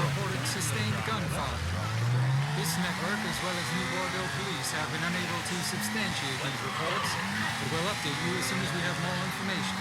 reported sustained gunfire. This network, as well as New Bordeaux police, have been unable to substantiate these reports, but we'll update you as soon as we have more information.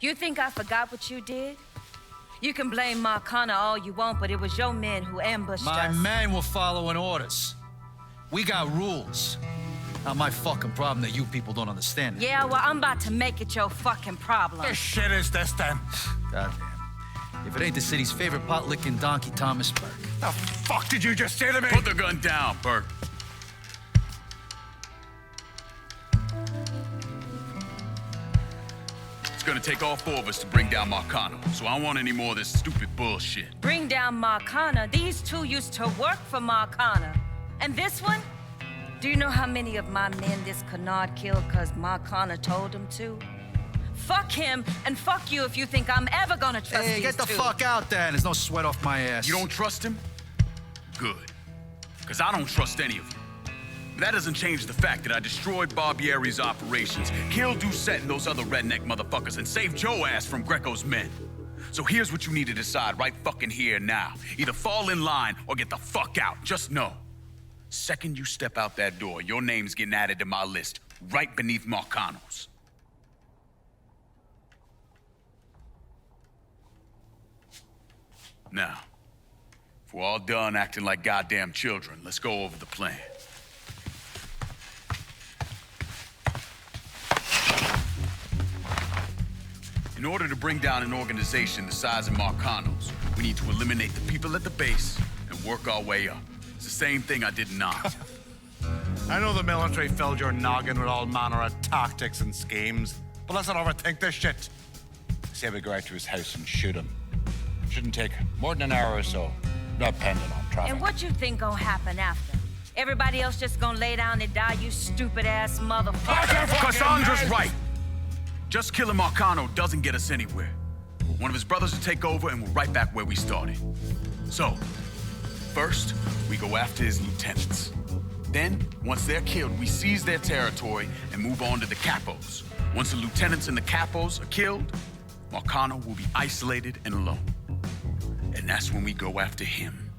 You think I forgot what you did? You can blame Marcana all you want, but it was your men who ambushed us. My men were following orders. We got rules. Not my fucking problem that you people don't understand it. Yeah, well, I'm about to make it your fucking problem. What shit is this, then? Goddamn. If it ain't the city's favorite pot-licking donkey, Thomas Burke. The fuck did you just say to me? Put the gun down, Burke. It's gonna take all four of us to bring down Marcano, so I don't want any more of this stupid bullshit. Bring down Marcana? These two used to work for Marcana. And this one? Do you know how many of my men this canard killed because Marcana told him to? Fuck him, and fuck you if you think I'm ever gonna trust Hey, get the fuck out then. There's no sweat off my ass. You don't trust him? Good. Because I don't trust any of you. But that doesn't change the fact that I destroyed Barbieri's operations, killed Doucette and those other redneck motherfuckers, and saved Joe ass from Greco's men. So here's what you need to decide right fucking here now. Either fall in line or get the fuck out. Just know. Second you step out that door, your name's getting added to my list, right beneath Marcano's. Now, if we're all done acting like goddamn children, let's go over the plan. In order to bring down an organization the size of Marcano's, we need to eliminate the people at the base and work our way up. It's the same thing I did in Oz. I know the military filled your noggin with all manner of tactics and schemes, but let's not overthink this shit. Say we go out to his house and shoot him. Shouldn't take more than an hour or so, depending on traffic. And what you think gonna happen after? Everybody else just gonna lay down and die, you stupid-ass motherfucker? Cassandra's right. Just killing Marcano doesn't get us anywhere. One of his brothers will take over and we're right back where we started. So, first, we go after his lieutenants. Then, once they're killed, we seize their territory and move on to the capos. Once the lieutenants and the capos are killed, Marcano will be isolated and alone. And that's when we go after him.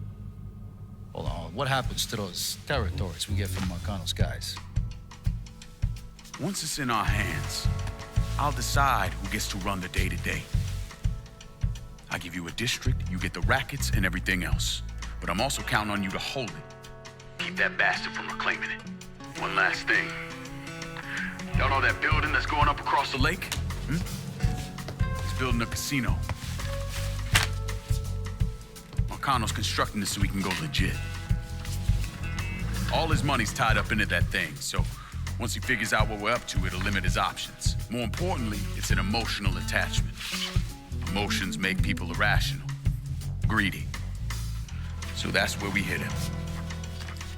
Hold on, what happens to those territories we get from Marcano's guys? Once it's in our hands, I'll decide who gets to run the day-to-day. I give you a district, you get the rackets and everything else. But I'm also counting on you to hold it. Keep that bastard from reclaiming it. One last thing. Y'all know that building that's going up across the lake? It's building a casino. Marcano's constructing this so he can go legit. All his money's tied up into that thing, so once he figures out what we're up to, it'll limit his options. More importantly, it's an emotional attachment. Emotions make people irrational, greedy. So that's where we hit him.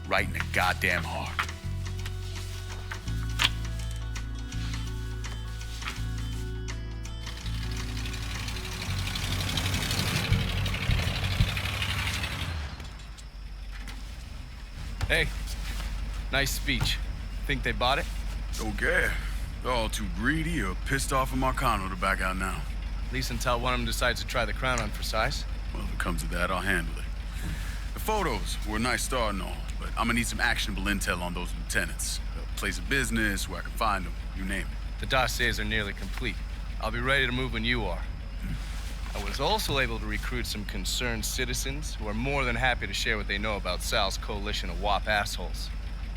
Right in the goddamn heart. Hey, nice speech. Think they bought it? Don't care. They're all too greedy or pissed off at Marcano to back out now. At least until one of them decides to try the crown on for size. Well, if it comes to that, I'll handle it. The photos were a nice start and all, but I'm gonna need some actionable intel on those lieutenants. A place of business, where I can find them, you name it. The dossiers are nearly complete. I'll be ready to move when you are. I was also able to recruit some concerned citizens who are more than happy to share what they know about Sal's coalition of WAP assholes.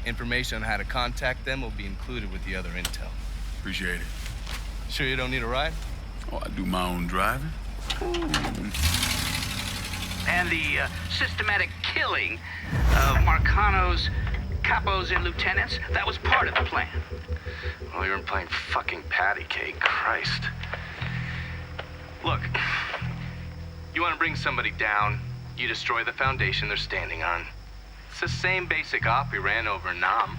Information on how to contact them will be included with the other intel. Appreciate it. Sure you don't need a ride? Oh, I do my own driving. And the systematic killing of Marcano's capos and lieutenants, that was part of the plan. Well, you weren't playing fucking patty cake, Christ. Look, you want to bring somebody down, you destroy the foundation they're standing on. It's the same basic op we ran over in Nam.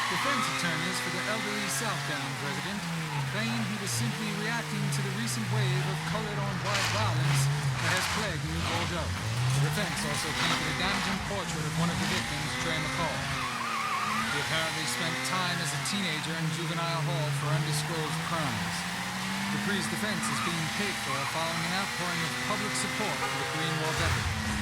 Defense attorneys for the elderly Southbound resident claim he was simply reacting to the recent wave of colored-on-white violence that has plagued New Bordeaux. The defense also painted a damaging portrait of one of the victims, Trey McCall. He apparently spent time as a teenager in juvenile hall for undisclosed crimes. Dupree's defense is being paid for following an outpouring of public support for the Korean War veteran.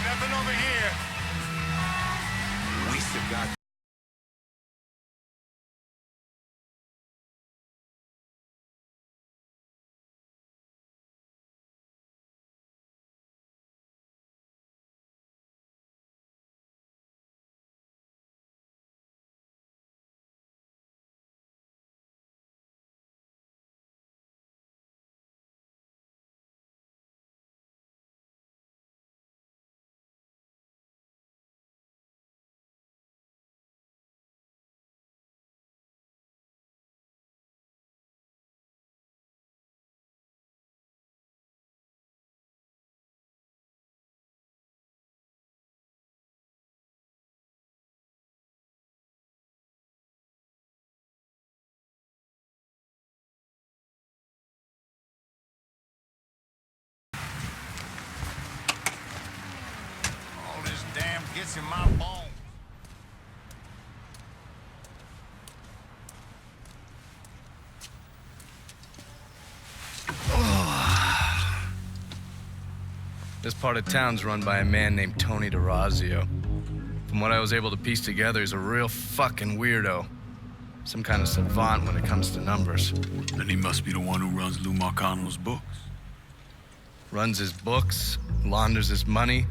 nothing over here. Waste of God. Gets in my bones. This part of town's run by a man named Tony DeRazio. From what I was able to piece together, he's a real fucking weirdo. Some kind of savant when it comes to numbers. Then he must be the one who runs Lou Marcano's books. Runs his books, launders his money.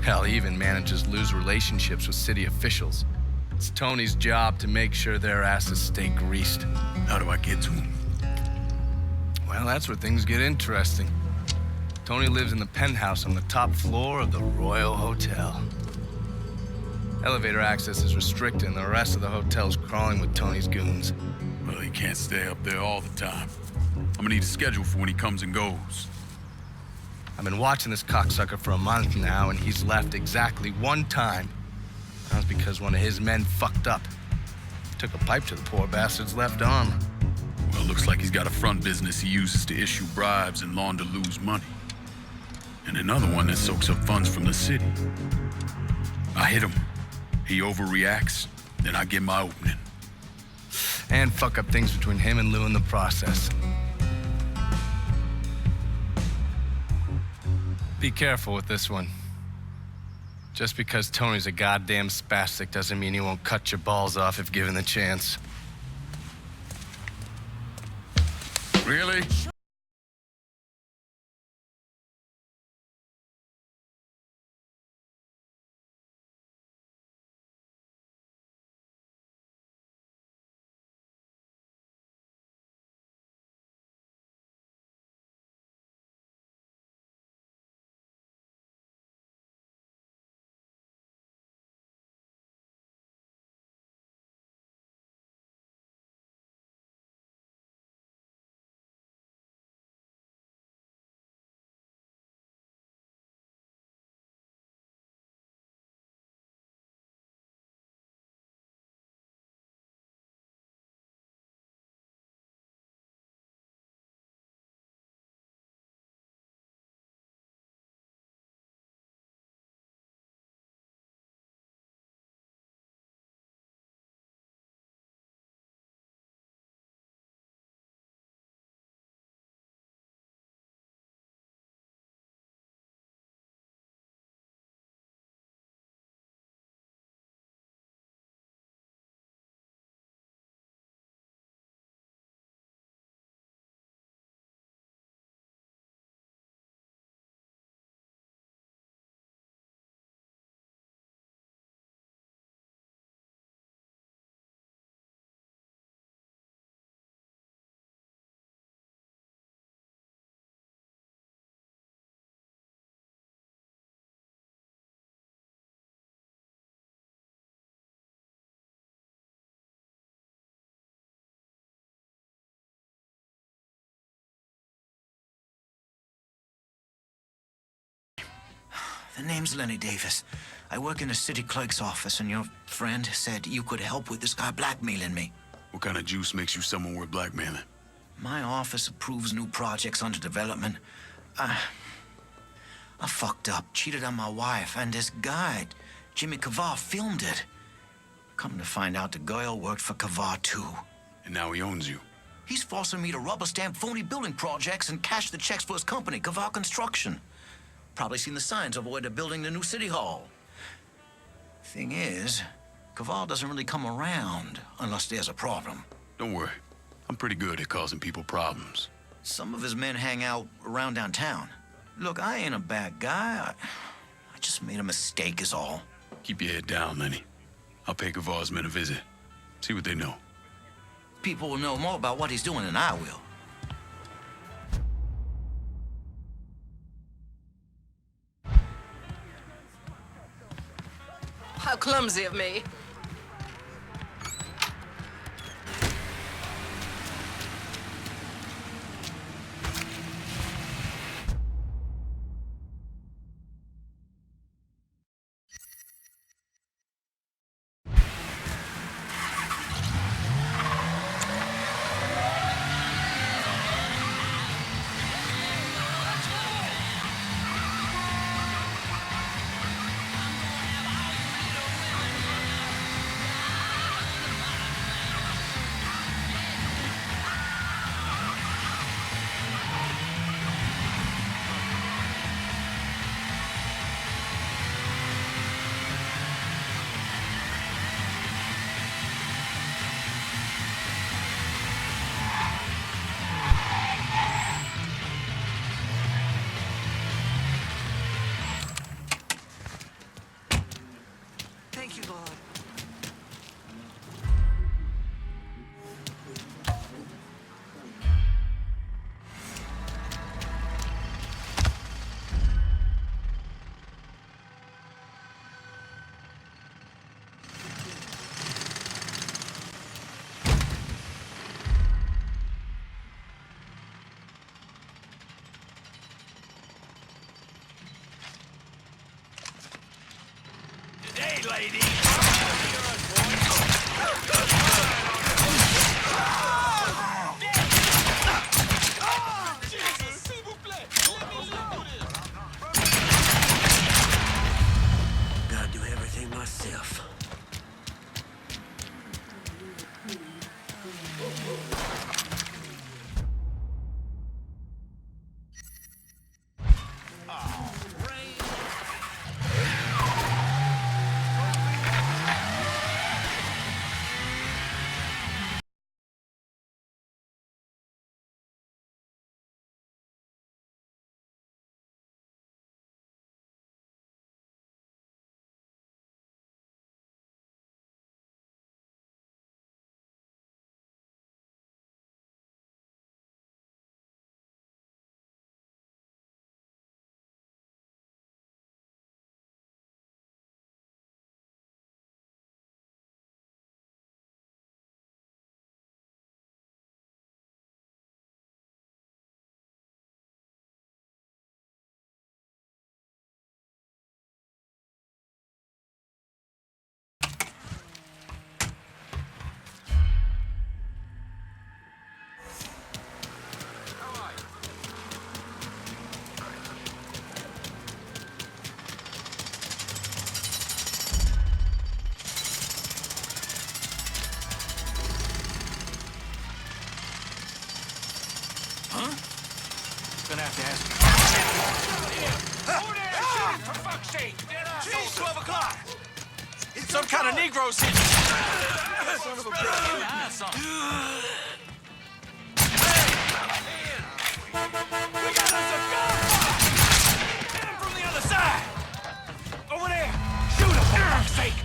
Hell, he even manages Lou's relationships with city officials. It's Tony's job to make sure their asses stay greased. How do I get to him? Well, that's where things get interesting. Tony lives in the penthouse on the top floor of the Royal Hotel. Elevator access is restricted and the rest of the hotel's crawling with Tony's goons. Well, he can't stay up there all the time. I'm gonna need a schedule for when he comes and goes. I've been watching this cocksucker for a month now, and he's left exactly one time. That was because one of his men fucked up. Took a pipe to the poor bastard's left arm. Well, it looks like he's got a front business he uses to issue bribes and launder Lou's money. And another one that soaks up funds from the city. I hit him. He overreacts, then I get my opening. And fuck up things between him and Lou in the process. Be careful with this one. Just because Tony's a goddamn spastic doesn't mean he won't cut your balls off if given the chance. Really? The name's Lenny Davis. I work in the city clerk's office, and your friend said you could help with this guy blackmailing me. What kind of juice makes you someone worth blackmailing? My office approves new projects under development. I fucked up, cheated on my wife, and this guy, Jimmy Cavar, filmed it. Come to find out, the girl worked for Cavar, too. And now he owns you. He's forcing me to rubber stamp phony building projects and cash the checks for his company, Cavar Construction. Probably seen the signs over where they're building the new city hall. Thing is, Cavar doesn't really come around unless there's a problem. Don't worry. I'm pretty good at causing people problems. Some of his men hang out around downtown. Look, I ain't a bad guy. I just made a mistake is all. Keep your head down, Lenny. I'll pay Cavar's men a visit. See what they know. People will know more about what he's doing than I will. How clumsy of me. Thank you, Lord. Hey, lady! Gotta do everything myself. Gonna have to ask. Who there shooting, for fuck's sake? Jeez, 12 o'clock. It's some kind of Negro city. Son of a bitch. We got us a gun! Hit him from the other side! Over there! Shoot him, for fuck's sake!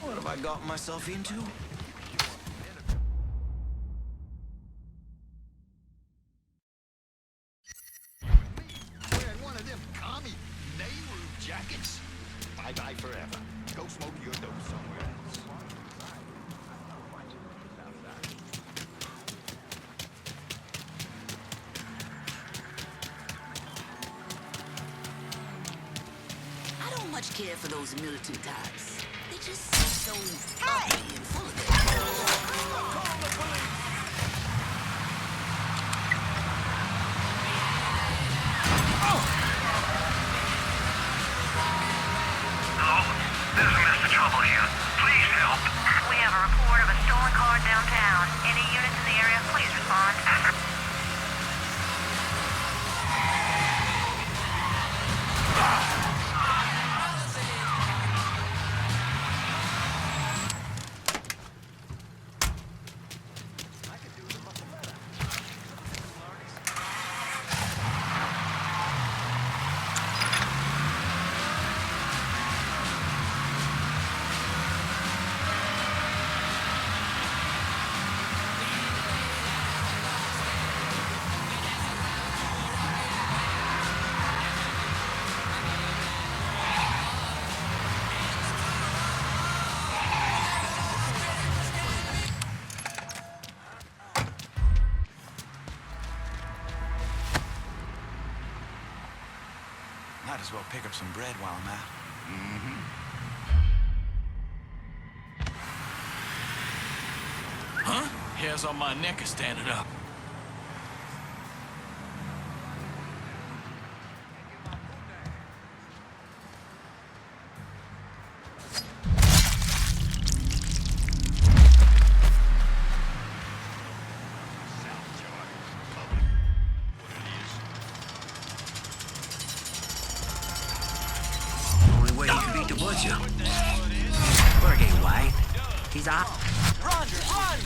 What have I gotten myself into? Wearing one of them commie Nehru jackets? Bye-bye forever. Go smoke your dope somewhere else. much care for those militant types. They just so uppity and full of it. Trouble here. Please help. We have a report of a stolen car downtown. Any units in the area, please respond. Might as well pick up some bread while I'm out. Huh? Hairs on my neck are standing up. Only way he can beat the butcher. Burgate White. He's out. Run! Run!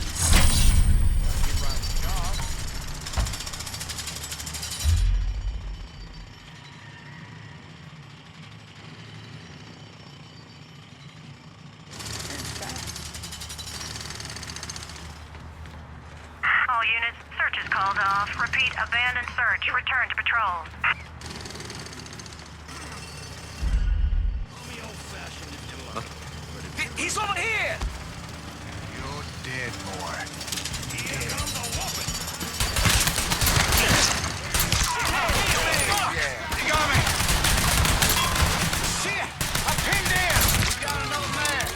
All units, search is called off. Repeat, abandoned search. Return to patrol. He's over here! You're dead, boy. Here comes a whooping. Yeah, he got me! Shit! I'm pinned in! We got another man!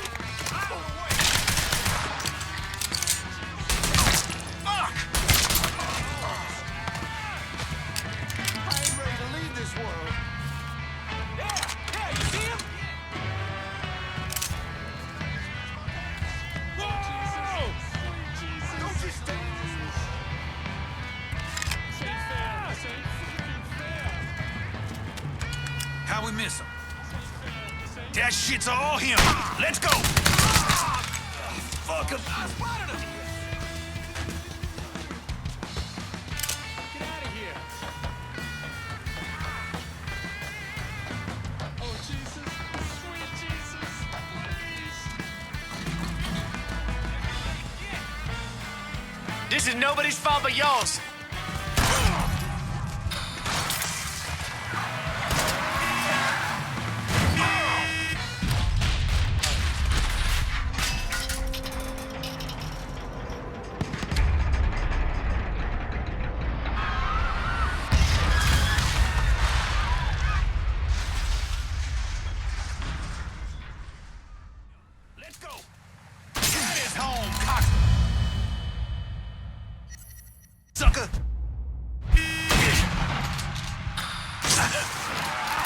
Fuck! I ain't ready to leave this world. Yeah, you see him? Whoa! Don't you stand! How we miss him? That shit's all him. Let's go. Fuck him. Get out of here! Oh, Jesus! Sweet Jesus! Please! This is nobody's fault but yours. Let's go. That is home, cock. Sucker.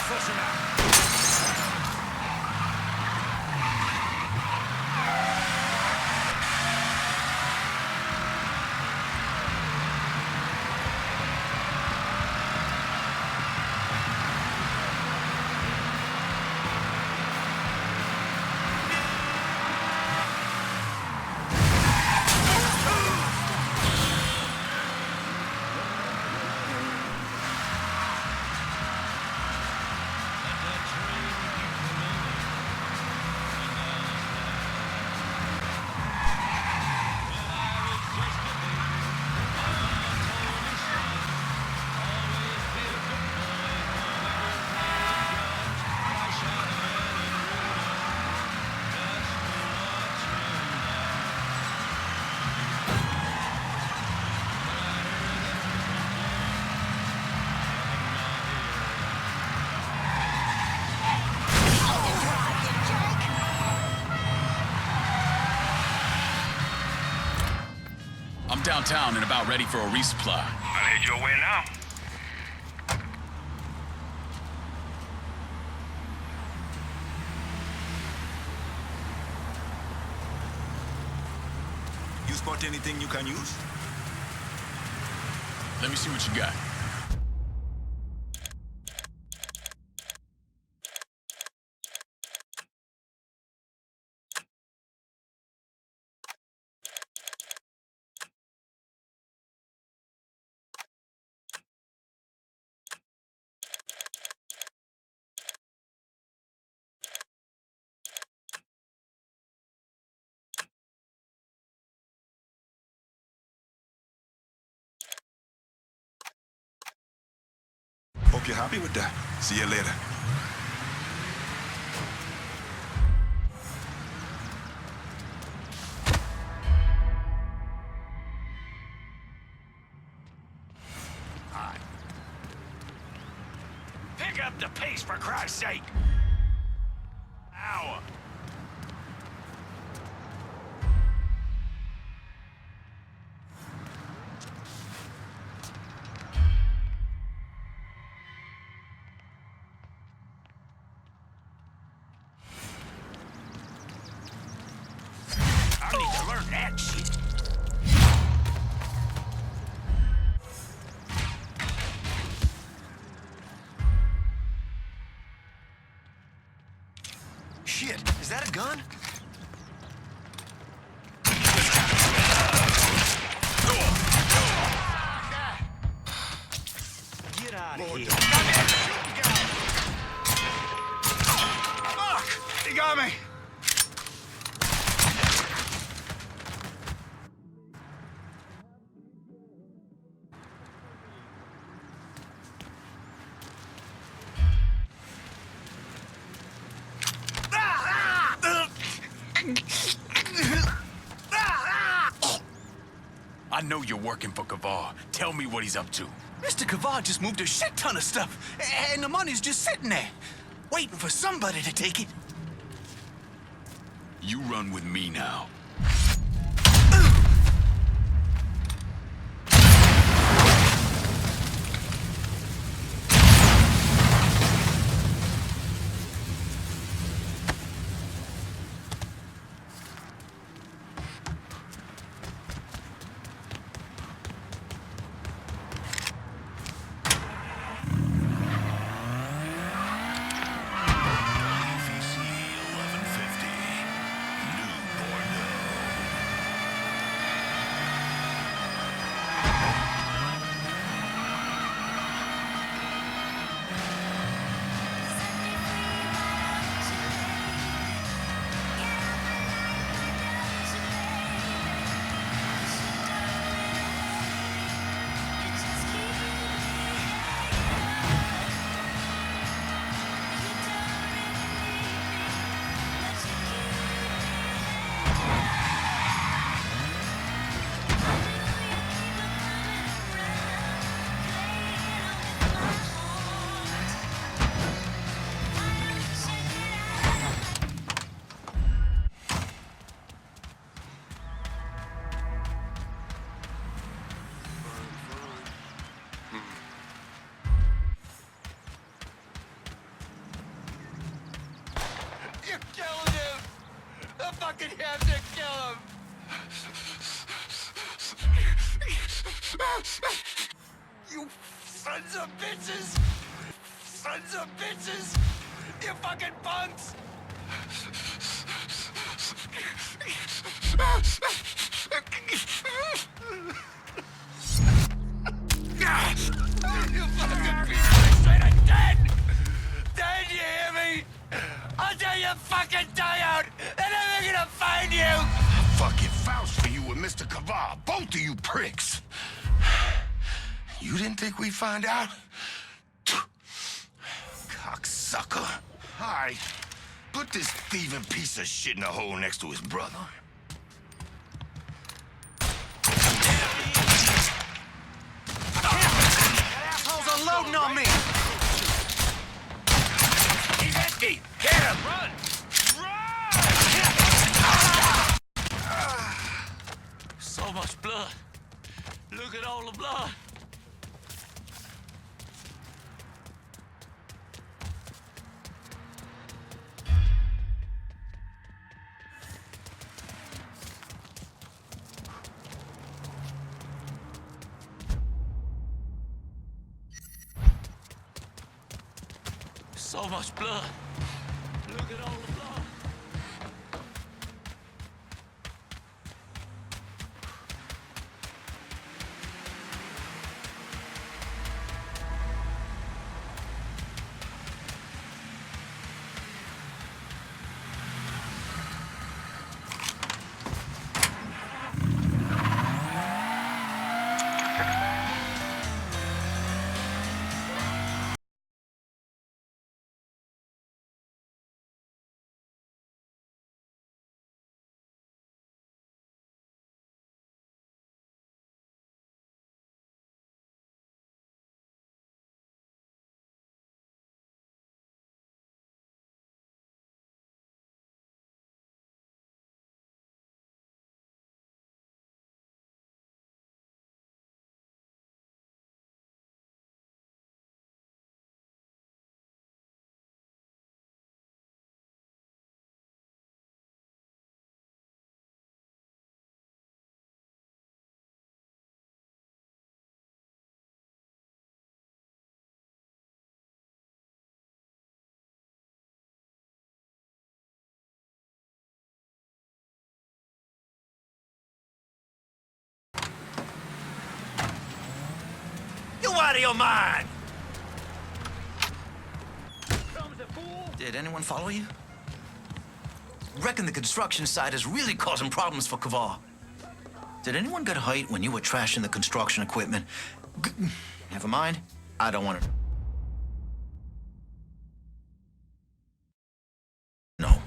Flush him out. downtown and about ready for a resupply. I'll head your way now. You spot anything you can use? Let me see what you got. Hope you're happy with that. See you later. Pick up the pace, for Christ's sake! Ow! I need to learn that shit. Shit, is that a gun? Get out of here. Fuck! He got me! I know you're working for Cavar. Tell me what he's up to. Mr. Cavar just moved a shit ton of stuff, and the money's just sitting there, waiting for somebody to take it. You run with me now. You're killing him! I fucking have to kill him! You sons of bitches! Sons of bitches! You fucking punks! You fucking piece of shit are dead! Dead, you hear me? I'll tell you fucking die out, and I'm gonna find you! I fucking vouched for you with Mr. Cavar, both of you pricks. You didn't think we'd find out? Cocksucker. All right, put this thieving piece of shit in a hole next to his brother. That asshole's unloading on me! He's empty! Get him! Run! So much blood. So much blood. Look at all the blood. You out of your mind! Did anyone follow you? Reckon the construction site is really causing problems for Cavar. Did anyone get hurt when you were trashing the construction equipment? Never mind. I don't want to. No.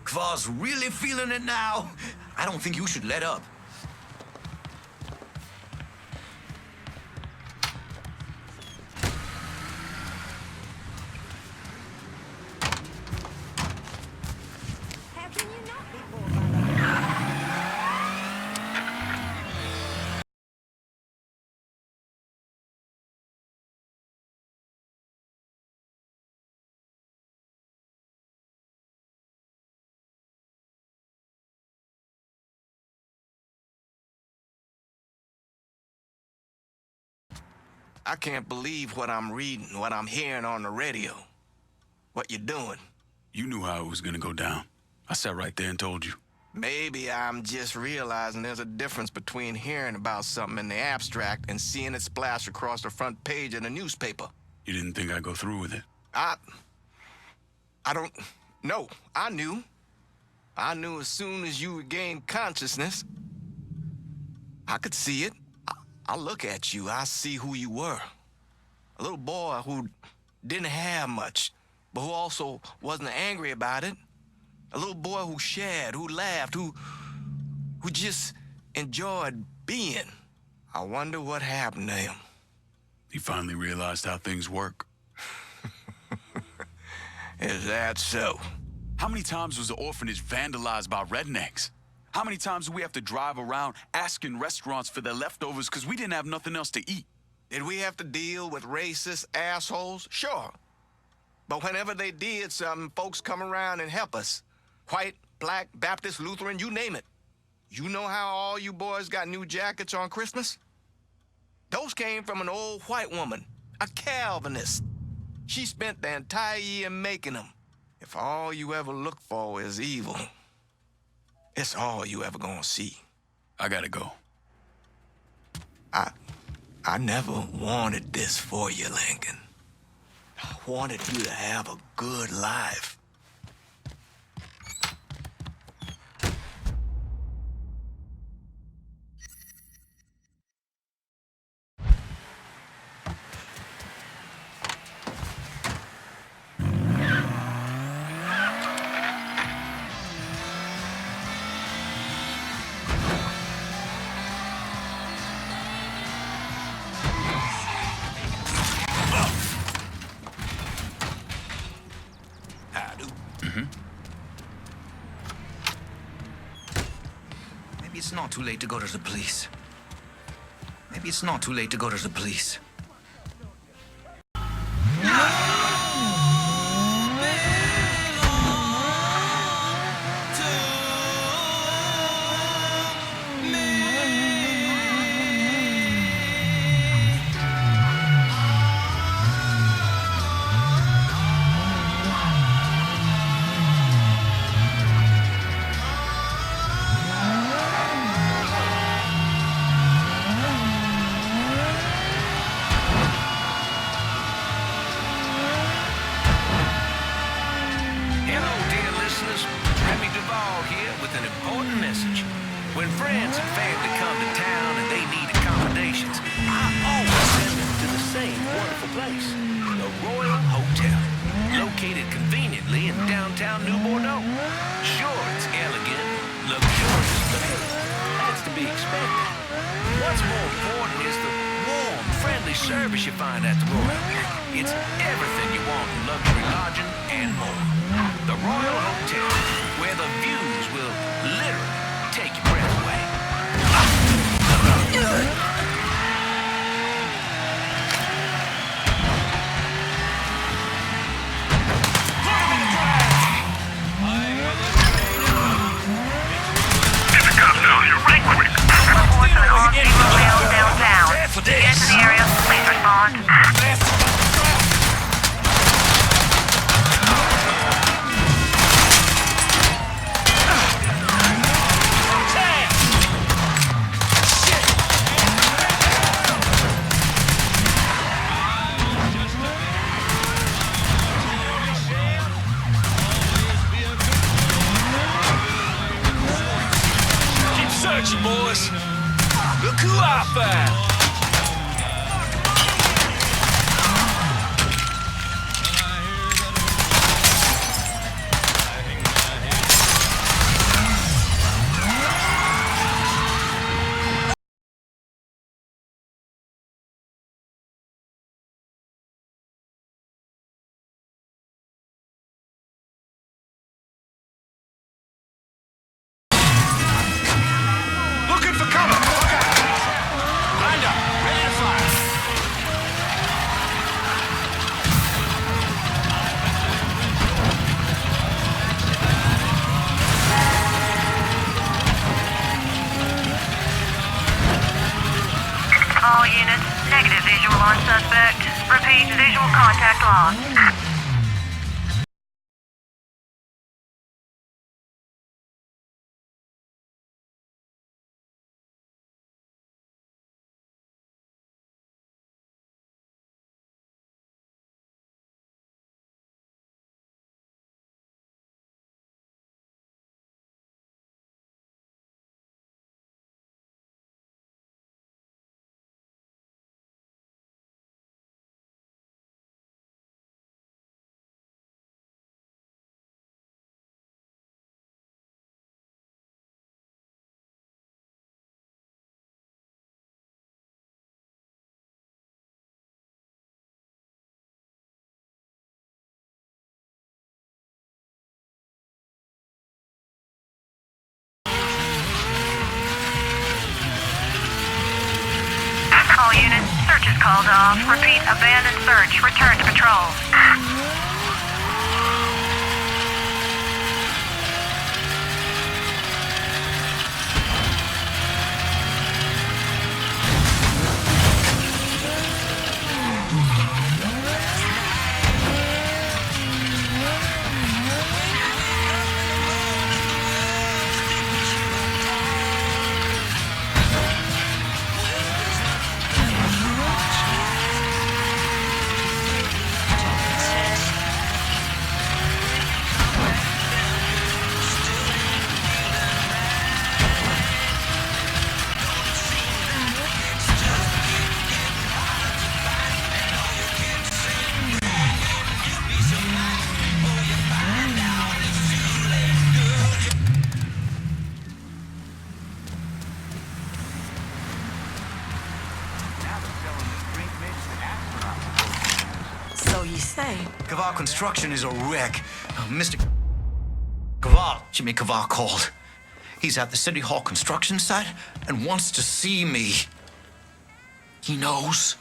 Cavar's really feeling it now. I don't think you should let up. I can't believe what I'm reading, what I'm hearing on the radio. What you doing? You knew how it was gonna go down. I sat right there and told you. Maybe I'm just realizing there's a difference between hearing about something in the abstract and seeing it splash across the front page of the newspaper. You didn't think I'd go through with it? I don't know. I knew. I knew as soon as you regained consciousness. I could see it. I look at you, I see who you were. A little boy who didn't have much, but who also wasn't angry about it. A little boy who shared, who laughed, who just enjoyed being. I wonder what happened to him. He finally realized how things work. Is that so? How many times was the orphanage vandalized by rednecks? How many times do we have to drive around asking restaurants for their leftovers because we didn't have nothing else to eat? Did we have to deal with racist assholes? Sure. But whenever they did something, folks come around and help us. White, black, Baptist, Lutheran, you name it. You know how all you boys got new jackets on Christmas? Those came from an old white woman, a Calvinist. She spent the entire year making them. If all you ever look for is evil, it's all you ever gonna see. I gotta go. I never wanted this for you, Lincoln. I wanted you to have a good life. Maybe it's not too late to go to the police. Maybe it's not too late to go to the police. When friends and family come to town and they need accommodations, I always send them to the same wonderful place, the Royal Hotel, located conveniently in downtown New Bordeaux. Sure, it's elegant, luxurious, but hey, that's to be expected. What's more important is the warm, friendly service you find at the Royal. It's everything you want in luxury lodging and more. The Royal Hotel, where the views will literally take your breath away. Get the cops down here right quick. Reports of an on-duty rodeo downtown. Get to the area. Please respond. Searching, boys. Look who I found. Looking for cover. Look out. Lined up. Ready to fire. All units, negative visual on suspect. Repeat, visual contact lost. All units, search is called off. Repeat, abandoned search. Return to patrol. So you say. Cavar Construction is a wreck. Mr. Cavar, Jimmy Cavar called. He's at the City Hall construction site and wants to see me. He knows.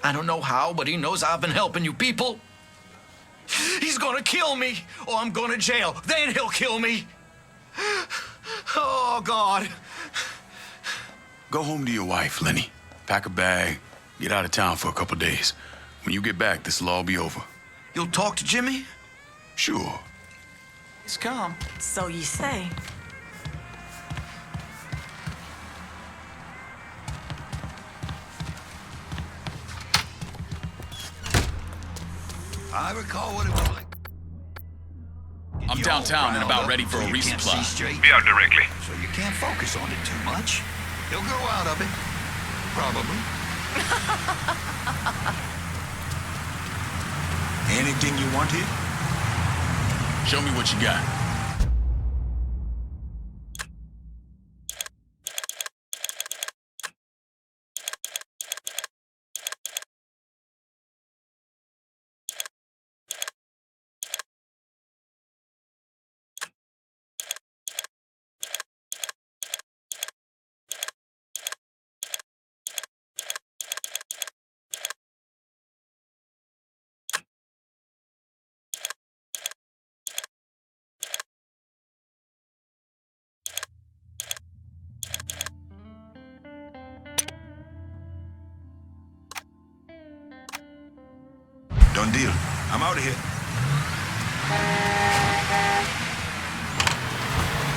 I don't know how, but he knows I've been helping you people. He's gonna kill me, or I'm going to jail. Then he'll kill me. Oh, God. Go home to your wife, Lenny. Pack a bag, get out of town for a couple days. When you get back, this'll all be over. You'll talk to Jimmy? Sure. He's calm. So you say. I recall what it was like. I'm I'm downtown and about ready for a resupply. Be out directly. So you can't focus on it too much. You'll grow out of it. Probably. Anything you want here? Show me what you got. Done deal. I'm out of here.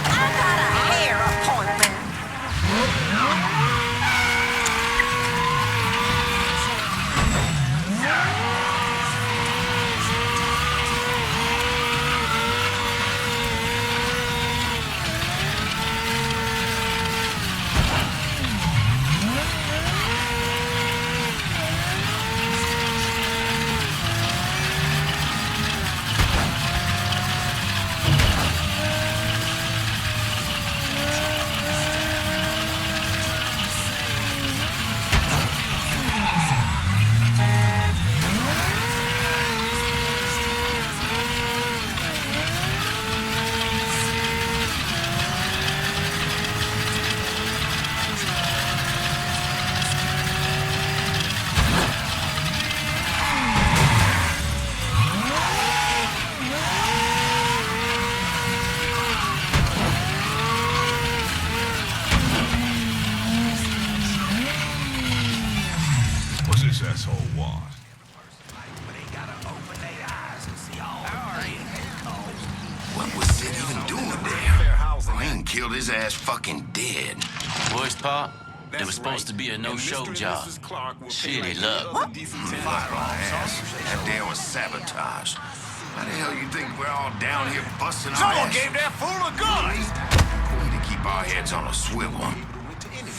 I got a hair appointment. What's this asshole want? What was it even doing there? I ain't killed his ass fucking dead. Worst part? It was supposed to be a no-show job. Shitty luck. Fuck my ass. That there was sabotage. How the hell you think we're all down here busting our Someone ass? gave that fool a gun! We need to keep our heads on a swivel.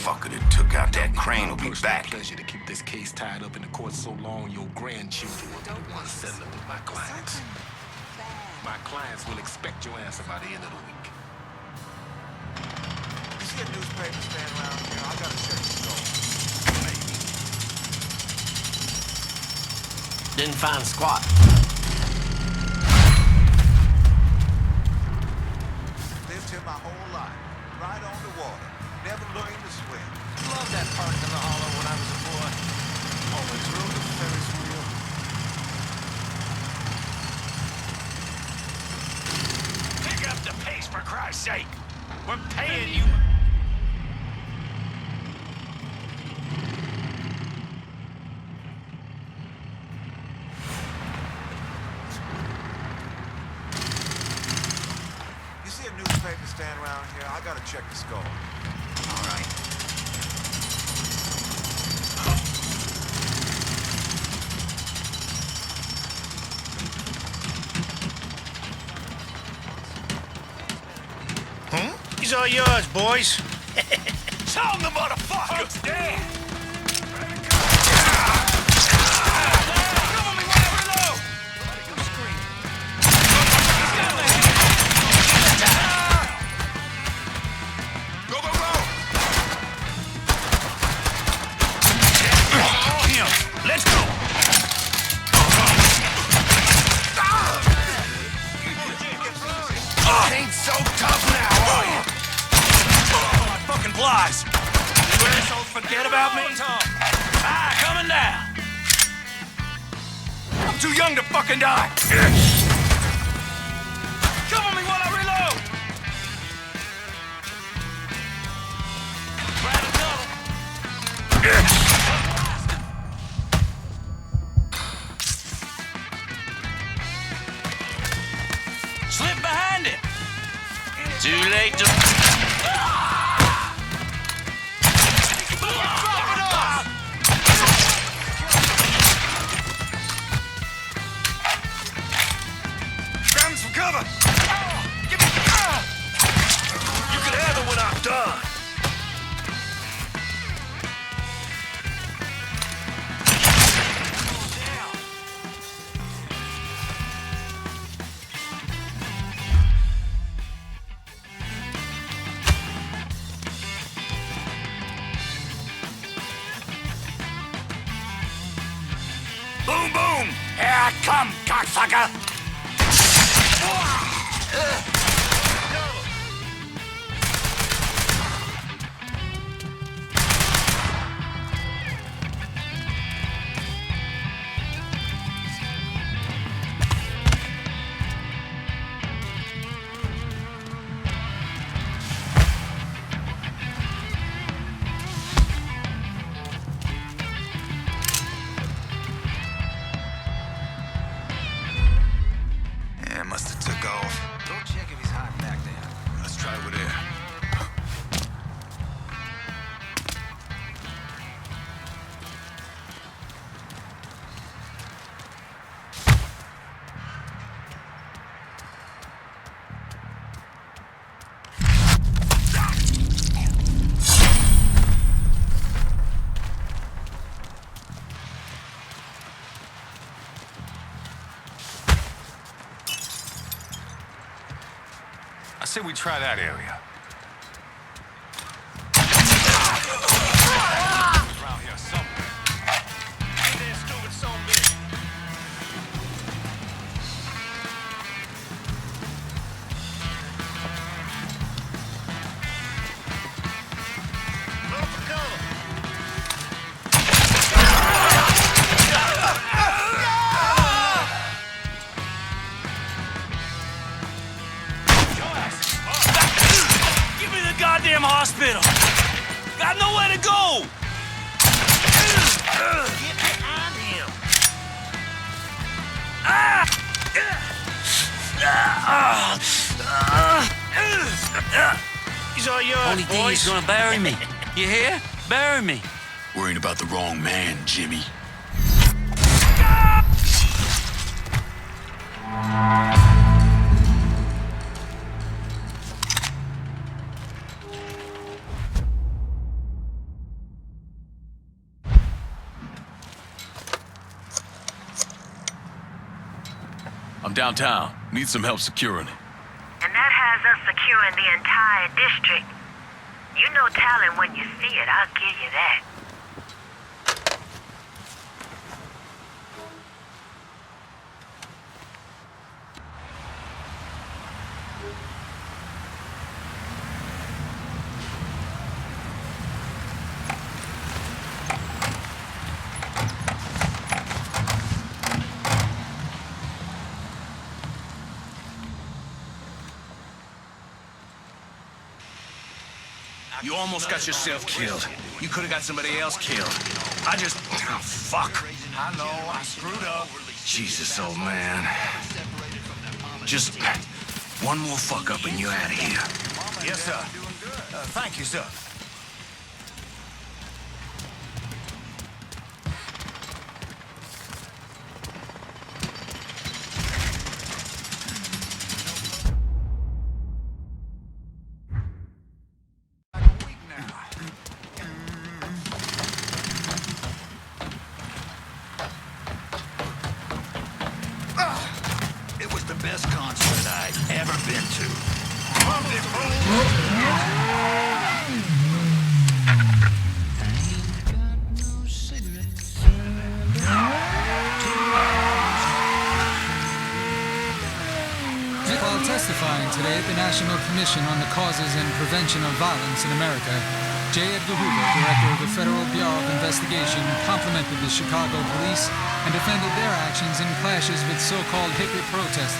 Fucker that took out that crane will be back. Pleasure to keep this case tied up in the court so long your grandchildren will be the ones settling with my clients. My clients will expect your answer by the end of the week. You see a newspaper stand around here? I gotta check the store. Didn't find squat. Lived here my whole life, right on the water. Never learned to swim. Loved that park in the hollow when I was a boy. Always rode the Ferris wheel. Pick up the pace, for Christ's sake! We're paying you! You see a newspaper stand around here? I gotta check the score. All right. These are yours, boys. Tell the motherfuckers! Dead! Let's go. Ain't so tough now, are you? My fucking flies. You assholes forget about me? Ah, coming down. I'm too young to fucking die. Cover me while I reload. Grab a double. Slip behind it. Too late to... Grab him some cover! Here I come, cocksucker! Yeah, must have took off. Go check if he's hiding back there. Let's try over there. I say we try that area. Around here somewhere. Hey there, stupid son of a bitch. Look for cover. Give me the goddamn hospital! Got nowhere to go! Get behind him! These are yours, Only thing he's gonna bury me. You hear? Bury me. Worrying about the wrong man, Jimmy. I'm downtown. Need some help securing it. And that has us securing the entire district. You know talent when you see it, I'll give you that. You almost got yourself killed. You could have got somebody else killed. I just... Oh, fuck. I know, I screwed up. Jesus, old man. Just one more fuck up and you're out of here. Yes, sir. Thank you, sir. It was the best concert I'd ever been to. While testifying today at the National Commission on the Causes and Prevention of Violence in America, J. Edgar Hoover, director of the Federal Bureau of Investigation, complimented the Chicago police and defended their actions in clashes with so-called hippie protesters.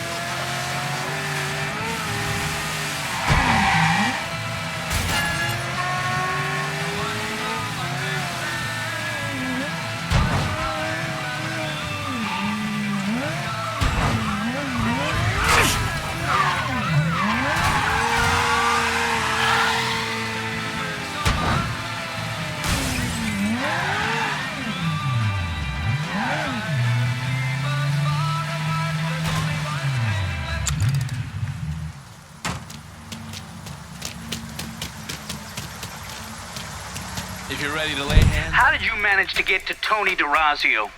If you're ready to lay hands... How did you manage to get to Tony DeRazio?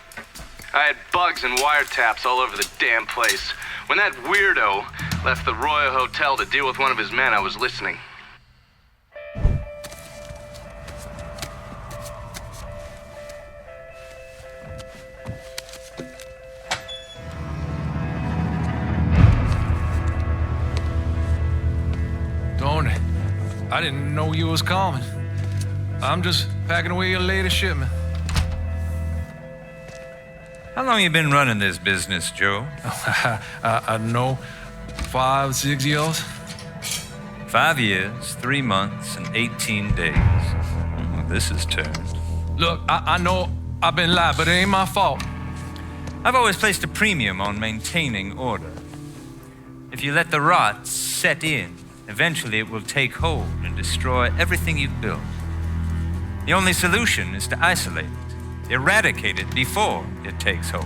I had bugs and wiretaps all over the damn place. When that weirdo left the Royal Hotel to deal with one of his men, I was listening. I didn't know you was coming. I'm just packing away your latest shipment. How long you been running this business, Joe? I don't know, 5, 6 years? 5 years, 3 months, and 18 days. Oh, this is turned. Look, I know I've been lied, but it ain't my fault. I've always placed a premium on maintaining order. If you let the rot set in, eventually it will take hold and destroy everything you've built. The only solution is to isolate it, eradicate it before it takes hold.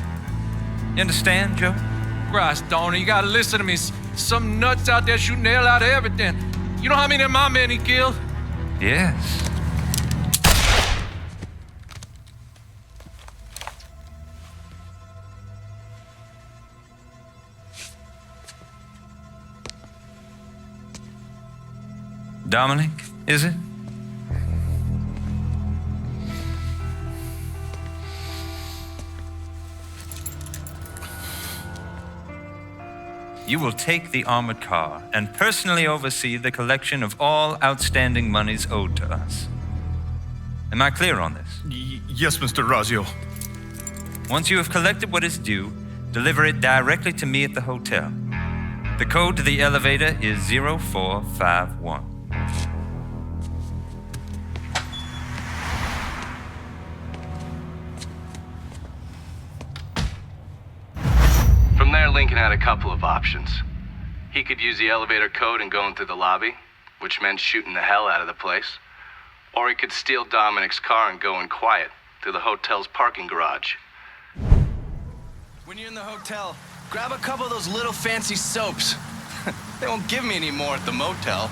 You understand, Joe? Christ, Donnie, you gotta listen to me. Some nuts out there shooting the hell out of everything. You know how many of my men he killed? Yes. Dominic, is it? You will take the armored car and personally oversee the collection of all outstanding monies owed to us. Am I clear on this? Yes, Mr. Razio. Once you have collected what is due, deliver it directly to me at the hotel. The code to the elevator is 0451. From there, Lincoln had a couple of options. He could use the elevator code and go into the lobby, which meant shooting the hell out of the place. Or he could steal Dominic's car and go in quiet through the hotel's parking garage. When you're in the hotel, grab a couple of those little fancy soaps. They won't give me any more at the motel.